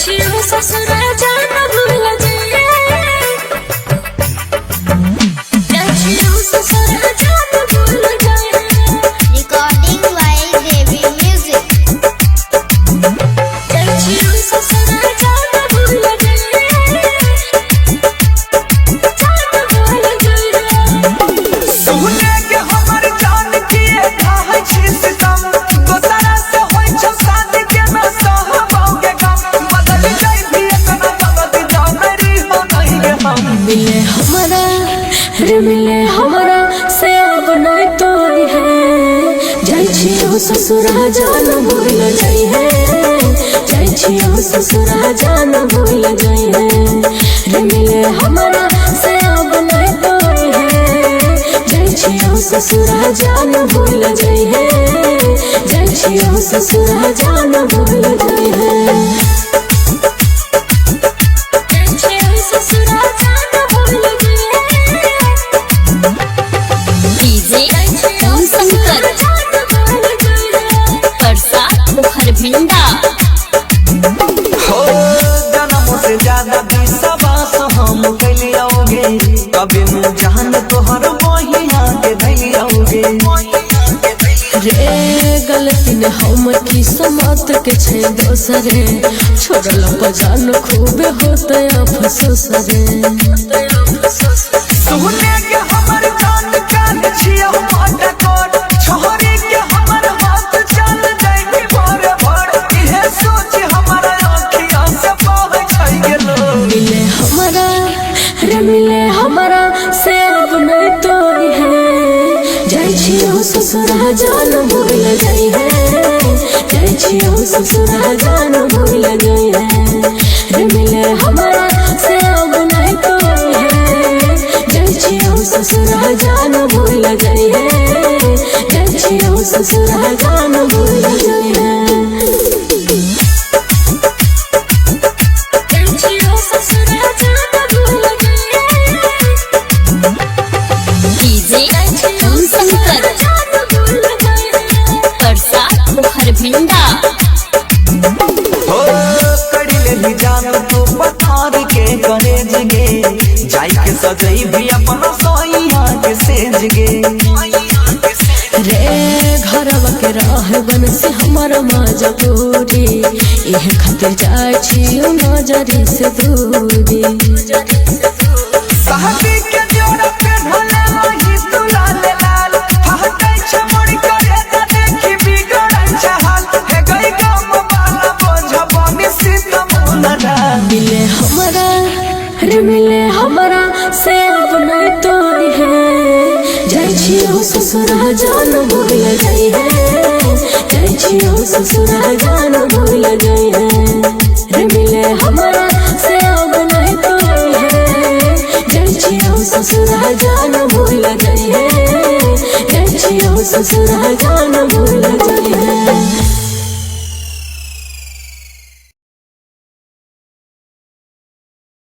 छियो ससुर जान भूल जाए छियो ससुर जान भूल जाए। Recording by Devi music. छियो ससुर जान भूल जाए सुने के हमर जान किए खाए छी सितम दोसरा से होई छ शादी के न सहबाओगे गम बदल जाई भी इतना बदल जाओ मेरी हो नहीं गे हम मिले हमारा रे मिले हमारा से अब नहीं तो है जाई छियो ससुरा जान भूल जाई है जाई छियो ससुरा जान भूल जाई है रे मिले हमारा से अब नहीं तो है जाई छियो ससुरा जान भूल जाई है जाई छियो ससुरा जान भूल जाई है। हो जन्मों से ज्यादा विश्वास हम कैलियोगे कभी में जान तोहर मोहिया के धैलियोगे रे गलती ने हम की समत के छे दोसरे छोड़ल बजान खूब होते अफसोस रे। सुने के हमर जान कान छियो मोटा कोट छोरी के हमर हाथ चल जाई कि भोर भोर इहे सोच हमर आँखिया से बह छै गेलो मिले हमारा रे मिले हमारा से अब नहीं तो है जाई छियो ससुरा जान भूल जाई है जाई छियो ससुरा जान भूल जाई है रे मिले हमारा से अब नहीं तो है जाई छियो ससुरा जान भूल जाई है जाई छियो ससुरा जान भूल जाई है। हो कड़िले ही जान तू पथार के करेज गे जाई के सजई भी अपना सोइया के सेज गे रे घरवा के राह बन से हमर मजबूरी एह खातिर जाय छियो नजरी से दूरी। साहबी के जोड़ा पे ढले वही तुला ले लाल हटै छ मोड़ करे त देखी बिगड़ै छ हाल हे गई गम वाला बोझ बनी सीतम लड़ा मिले हमारा रे मिले हमारा से अब नहीं तो है जाई छियो ससुरा जान भूल जाई है जाई छियो ससुरा जान भूल जाई है रे मिले हमारा से अब नहीं तो है जाई छियो ससुरा जान भूल जाई है जाई छियो ससुरा जान भूल